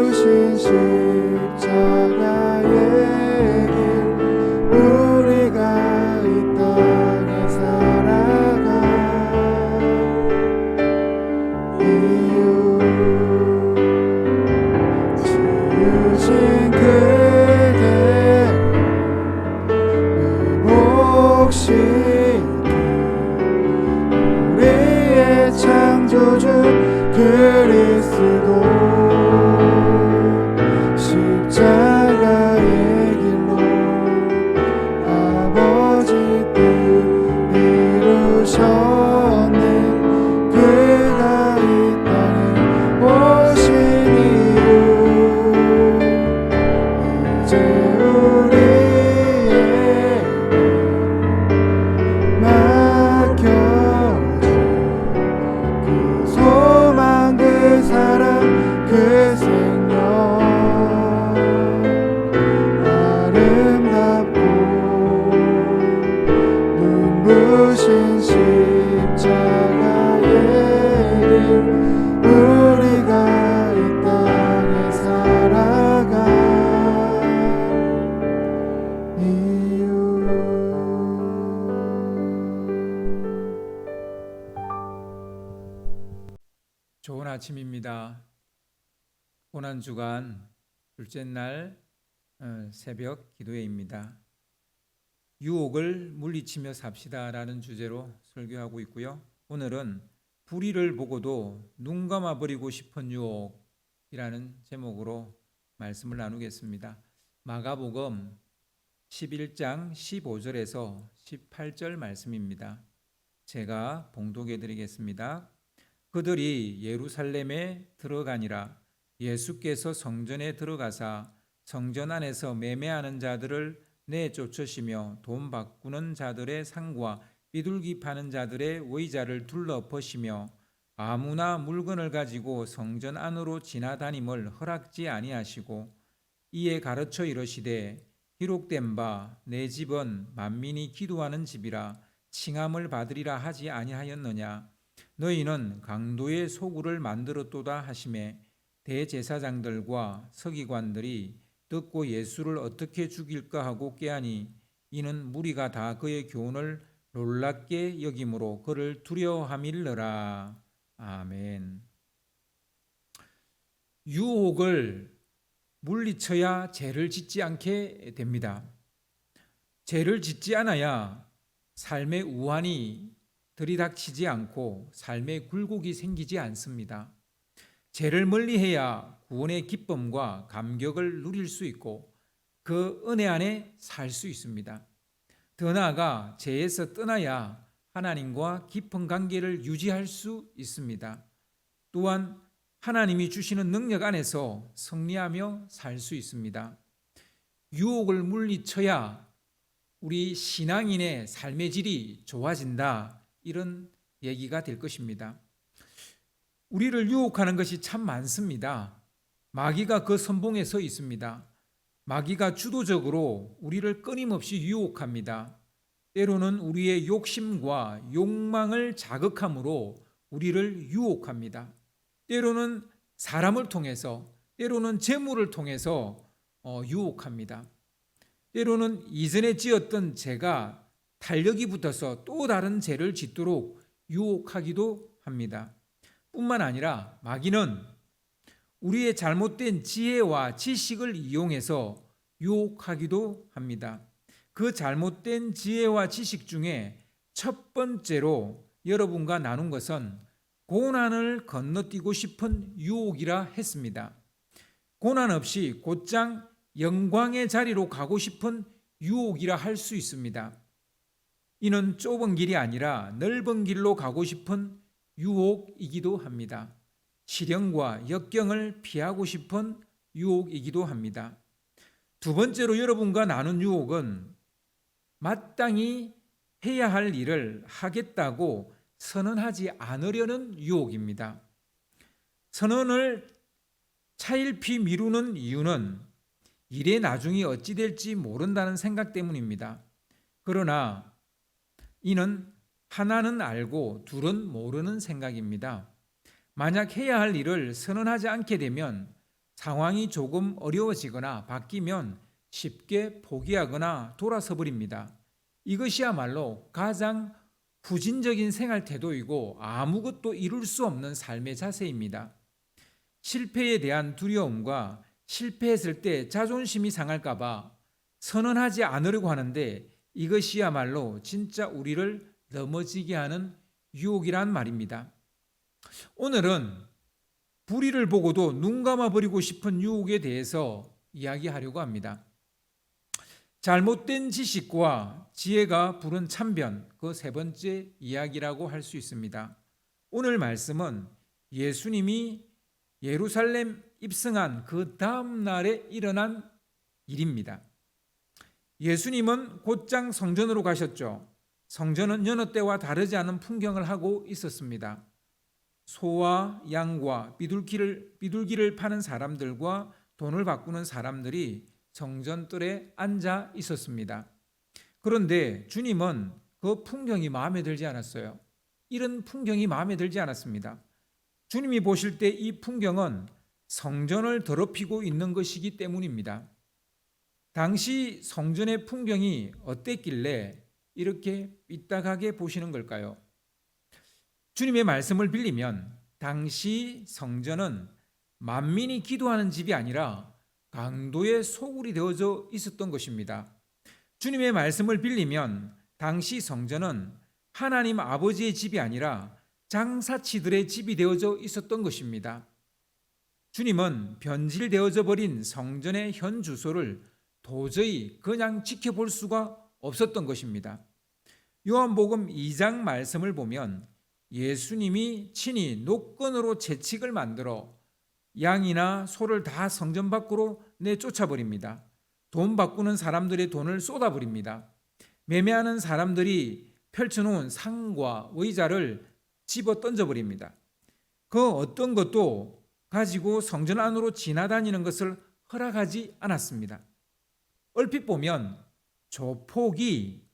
눈부신 십자가의 길 우리가 이 땅에 살아가 이유 지으신 그대 몫이 우리의 창조주 그리스도 십자가의 길로 아버지 뜻 이루셨네. 그가 이 땅에 오신 이유 이제 우리에게 맡겨진 그 소망 그 사랑 그 생명 아름답고 눈부신 십자가의 길 우리가 이 땅에 살아가 이유. 좋은 아침입니다. 고난주간 둘째 날 새벽 기도회입니다. 유혹을 물리치며 삽시다라는 주제로 설교하고 있고요. 오늘은 불의를 보고도 눈 감아버리고 싶은 유혹이라는 제목으로 말씀을 나누겠습니다. 마가복음 11장 15절에서 18절 말씀입니다. 제가 봉독해 드리겠습니다. 그들이 예루살렘에 들어가니라. 예수께서 성전에 들어가사 성전 안에서 매매하는 자들을 내쫓으시며 돈 바꾸는 자들의 상과 비둘기 파는 자들의 의자를 둘러버시며 아무나 물건을 가지고 성전 안으로 지나다님을 허락지 아니하시고 이에 가르쳐 이르시되 기록된 바 내 집은 만민이 기도하는 집이라 칭함을 받으리라 하지 아니하였느냐. 너희는 강도의 소굴을 만들었도다 하시매 대제사장들과 서기관들이 듣고 예수를 어떻게 죽일까 하고 꾀하니 이는 무리가 다 그의 교훈을 놀랍게 여김으로 그를 두려워함일러라. 아멘. 유혹을 물리쳐야 죄를 짓지 않게 됩니다. 죄를 짓지 않아야 삶의 우환이 들이닥치지 않고 삶의 굴곡이 생기지 않습니다. 죄를 멀리해야 구원의 기쁨과 감격을 누릴 수 있고 그 은혜 안에 살 수 있습니다. 더 나아가 죄에서 떠나야 하나님과 깊은 관계를 유지할 수 있습니다. 또한 하나님이 주시는 능력 안에서 승리하며 살 수 있습니다. 유혹을 물리쳐야 우리 신앙인의 삶의 질이 좋아진다. 이런 얘기가 될 것입니다. 우리를 유혹하는 것이 참 많습니다. 마귀가 그 선봉에 서 있습니다. 마귀가 주도적으로 우리를 끊임없이 유혹합니다. 때로는 우리의 욕심과 욕망을 자극함으로 우리를 유혹합니다. 때로는 사람을 통해서, 때로는 재물을 통해서 유혹합니다. 때로는 이전에 지었던 죄가 탄력이 붙어서 또 다른 죄를 짓도록 유혹하기도 합니다. 뿐만 아니라 마귀는 우리의 잘못된 지혜와 지식을 이용해서 유혹하기도 합니다. 그 잘못된 지혜와 지식 중에 첫 번째로 여러분과 나눈 것은 고난을 건너뛰고 싶은 유혹이라 했습니다. 고난 없이 곧장 영광의 자리로 가고 싶은 유혹이라 할 수 있습니다. 이는 좁은 길이 아니라 넓은 길로 가고 싶은 유혹이기도 합니다. 시련과 역경을 피하고 싶은 유혹이기도 합니다. 두 번째로 여러분과 나눈 유혹은 마땅히 해야 할 일을 하겠다고 선언하지 않으려는 유혹입니다. 선언을 차일피 미루는 이유는 일의 나중이 어찌 될지 모른다는 생각 때문입니다. 그러나 이는 하나는 알고 둘은 모르는 생각입니다. 만약 해야 할 일을 선언하지 않게 되면 상황이 조금 어려워지거나 바뀌면 쉽게 포기하거나 돌아서 버립니다. 이것이야말로 가장 후진적인 생활 태도이고 아무것도 이룰 수 없는 삶의 자세입니다. 실패에 대한 두려움과 실패했을 때 자존심이 상할까봐 선언하지 않으려고 하는데 이것이야말로 진짜 우리를 넘어지게 하는 유혹이란 말입니다. 오늘은 불의를 보고도 눈 감아버리고 싶은 유혹에 대해서 이야기하려고 합니다. 잘못된 지식과 지혜가 부른 참변, 그 세 번째 이야기라고 할 수 있습니다. 오늘 말씀은 예수님이 예루살렘 입성한 그 다음 날에 일어난 일입니다. 예수님은 곧장 성전으로 가셨죠. 성전은 여느 때와 다르지 않은 풍경을 하고 있었습니다. 소와 양과 비둘기를 파는 사람들과 돈을 바꾸는 사람들이 성전뜰에 앉아 있었습니다. 그런데 주님은 그 풍경이 마음에 들지 않았어요. 이런 풍경이 마음에 들지 않았습니다. 주님이 보실 때 이 풍경은 성전을 더럽히고 있는 것이기 때문입니다. 당시 성전의 풍경이 어땠길래 이렇게 삐딱하게 보시는 걸까요? 주님의 말씀을 빌리면 당시 성전은 만민이 기도하는 집이 아니라 강도의 소굴이 되어져 있었던 것입니다. 주님의 말씀을 빌리면 당시 성전은 하나님 아버지의 집이 아니라 장사치들의 집이 되어져 있었던 것입니다. 주님은 변질되어져 버린 성전의 현 주소를 도저히 그냥 지켜볼 수가 없었던 것입니다. 요한복음 2장 말씀을 보면 예수님이 친히 노끈으로 채찍을 만들어 양이나 소를 다 성전 밖으로 내쫓아버립니다. 돈 바꾸는 사람들의 돈을 쏟아버립니다. 매매하는 사람들이 펼쳐놓은 상과 의자를 집어 던져버립니다. 그 어떤 것도 가지고 성전 안으로 지나다니는 것을 허락하지 않았습니다. 얼핏 보면 조폭이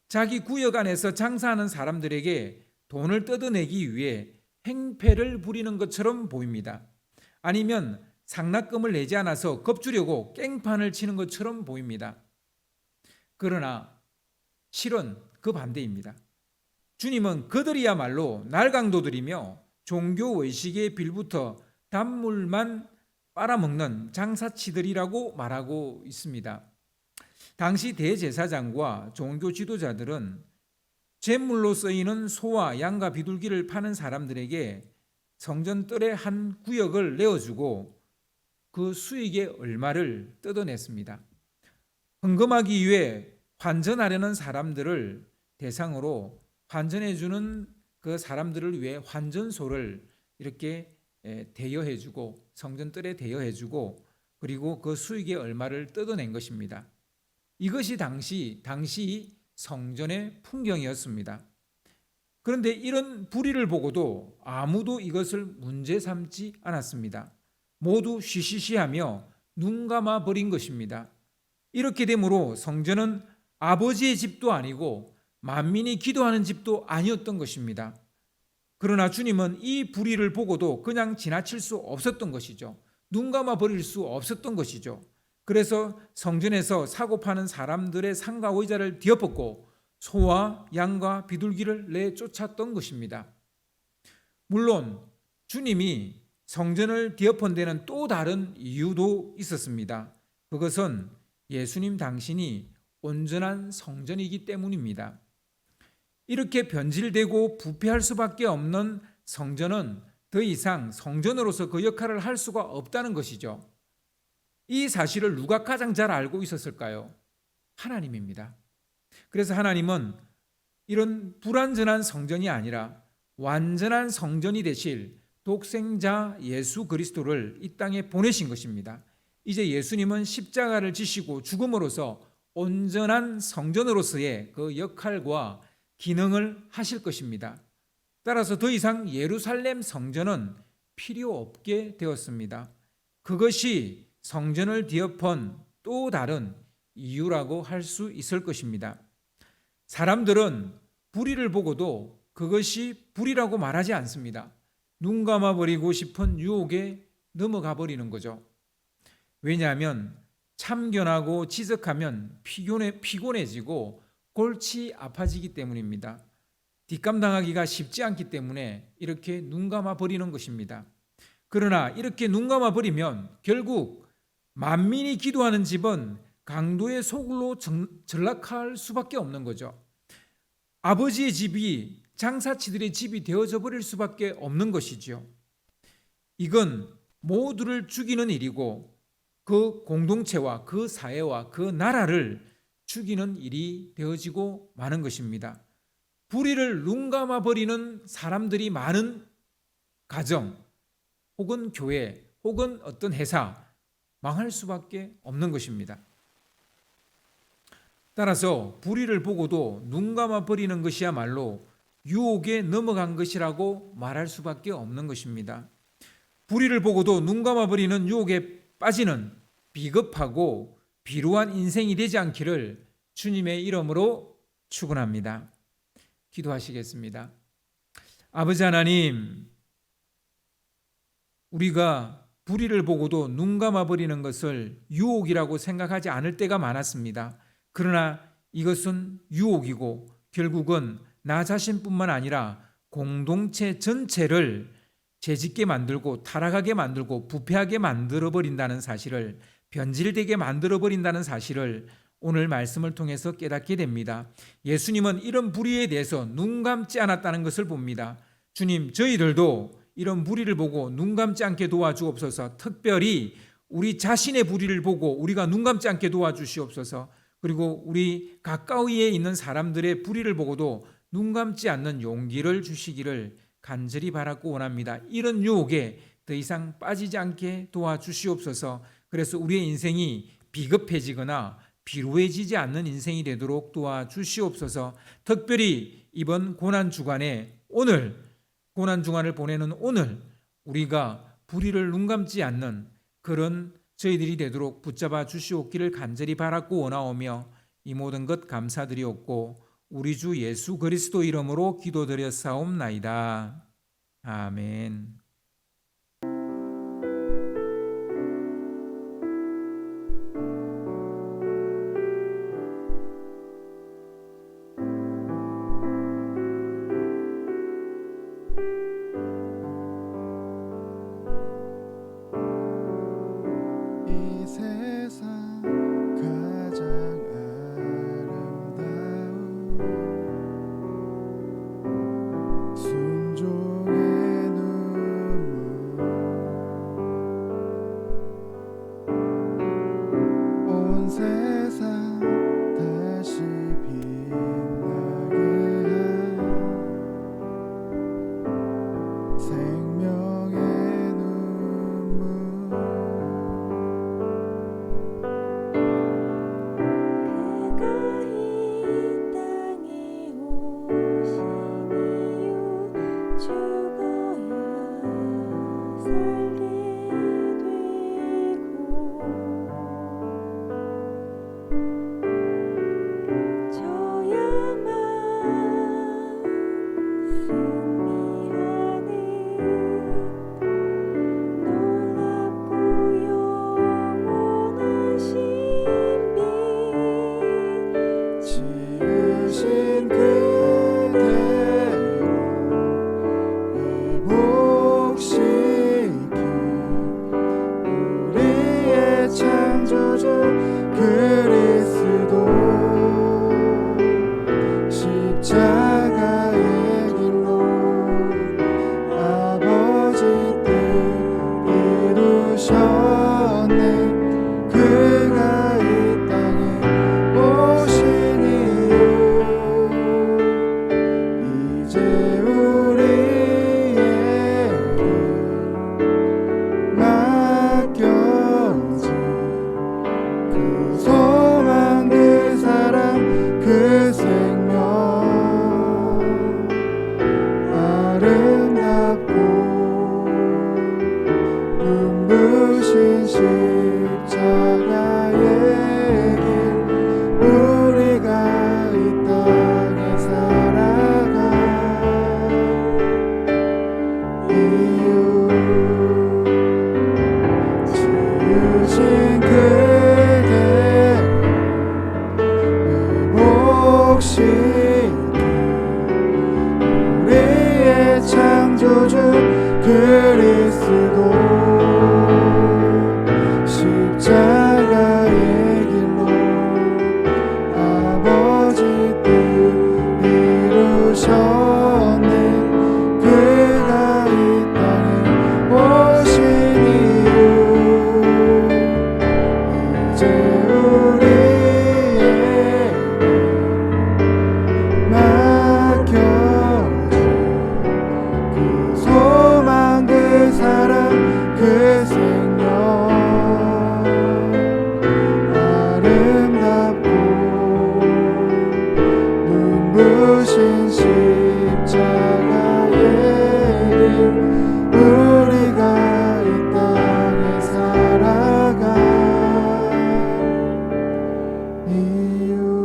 자기 구역 안에서 장사하는 사람들에게 돈을 뜯어내기 위해 행패를 부리는 것처럼 보입니다. 아니면 상납금을 내지 않아서 겁주려고 깽판을 치는 것처럼 보입니다. 그러나 실은 그 반대입니다. 주님은 그들이야말로 날강도들이며 종교의식의 빌부터 단물만 빨아먹는 장사치들이라고 말하고 있습니다. 당시 대제사장과 종교 지도자들은 제물로 쓰이는 소와 양과 비둘기를 파는 사람들에게 성전뜰의 한 구역을 내어주고 그 수익의 얼마를 뜯어냈습니다. 헌금하기 위해 환전하려는 사람들을 대상으로 환전해주는 그 사람들을 위해 환전소를 이렇게 대여해주고 성전뜰에 대여해주고 그리고 그 수익의 얼마를 뜯어낸 것입니다. 이것이 당시 성전의 풍경이었습니다. 그런데 이런 불의를 보고도 아무도 이것을 문제 삼지 않았습니다. 모두 쉬쉬쉬하며 눈 감아 버린 것입니다. 이렇게 되므로 성전은 아버지의 집도 아니고 만민이 기도하는 집도 아니었던 것입니다. 그러나 주님은 이 불의를 보고도 그냥 지나칠 수 없었던 것이죠. 눈 감아 버릴 수 없었던 것이죠. 그래서 성전에서 사고 파는 사람들의 상가 의자를 뒤엎었고 소와 양과 비둘기를 내쫓았던 것입니다. 물론 주님이 성전을 뒤엎은 데는 또 다른 이유도 있었습니다. 그것은 예수님 당신이 온전한 성전이기 때문입니다. 이렇게 변질되고 부패할 수밖에 없는 성전은 더 이상 성전으로서 그 역할을 할 수가 없다는 것이죠. 이 사실을 누가 가장 잘 알고 있었을까요? 하나님입니다. 그래서 하나님은 이런 불완전한 성전이 아니라 완전한 성전이 되실 독생자 예수 그리스도를 이 땅에 보내신 것입니다. 이제 예수님은 십자가를 지시고 죽음으로써 온전한 성전으로서의 그 역할과 기능을 하실 것입니다. 따라서 더 이상 예루살렘 성전은 필요 없게 되었습니다. 그것이 성전을 뒤엎은 또 다른 이유라고 할 수 있을 것입니다. 사람들은 불의를 보고도 그것이 불의라고 말하지 않습니다. 눈 감아버리고 싶은 유혹에 넘어가 버리는 거죠. 왜냐하면 참견하고 지적하면 피곤해지고 골치 아파지기 때문입니다. 뒷감당하기가 쉽지 않기 때문에 이렇게 눈 감아 버리는 것입니다. 그러나 이렇게 눈 감아 버리면 결국 만민이 기도하는 집은 강도의 소굴로 전락할 수밖에 없는 거죠. 아버지의 집이 장사치들의 집이 되어져 버릴 수밖에 없는 것이죠. 이건 모두를 죽이는 일이고 그 공동체와 그 사회와 그 나라를 죽이는 일이 되어지고 마는 것입니다. 불의를 눈감아 버리는 사람들이 많은 가정 혹은 교회 혹은 어떤 회사 망할 수밖에 없는 것입니다. 따라서 불의를 보고도 눈감아 버리는 것이야말로 유혹에 넘어간 것이라고 말할 수밖에 없는 것입니다. 불의를 보고도 눈감아 버리는 유혹에 빠지는 비겁하고 비루한 인생이 되지 않기를 주님의 이름으로 축원합니다. 기도하시겠습니다. 아버지 하나님, 우리가 불의를 보고도 눈 감아 버리는 것을 유혹이라고 생각하지 않을 때가 많았습니다. 그러나 이것은 유혹이고 결국은 나 자신뿐만 아니라 공동체 전체를 죄짓게 만들고 타락하게 만들고 부패하게 만들어 버린다는 사실을, 변질되게 만들어 버린다는 사실을 오늘 말씀을 통해서 깨닫게 됩니다. 예수님은 이런 불의에 대해서 눈 감지 않았다는 것을 봅니다. 주님, 저희들도 이런 불의를 보고 눈 감지 않게 도와주옵소서. 특별히 우리 자신의 불의를 보고 우리가 눈 감지 않게 도와주시옵소서. 그리고 우리 가까이에 있는 사람들의 불의를 보고도 눈 감지 않는 용기를 주시기를 간절히 바라고 원합니다. 이런 유혹에 더 이상 빠지지 않게 도와주시옵소서. 그래서 우리의 인생이 비겁해지거나 비루해지지 않는 인생이 되도록 도와주시옵소서. 특별히 이번 고난주간에 고난주간을 보내는 오늘 우리가 불의를 눈감지 않는 그런 저희들이 되도록 붙잡아 주시옵기를 간절히 바라고 원하오며 이 모든 것 감사드리옵고 우리 주 예수 그리스도 이름으로 기도드렸사옵나이다. 아멘. 이 세상 가장 아름다운 순종의 눈물 온 세상 다시 빛나게 한 생명의 눈물 그가 이 땅에 오신 이유 죽어야 살게 되고 저야만 승리하는 놀랍고 영원한 신비 지으신 그대로 회복시킨 우리의 창조주 그리스도 십자가의 길로 아버지 뜻 이루셨네. 그가 이 땅에 오신 이유 이제 우리에게 맡겨진 그 소망 그 사랑 그 생명 아름답고 눈부신 십자가의 길 우리가 이 땅에 살아가 이유 지으신 십자가의 길 우리가 이 땅에 살아가 이유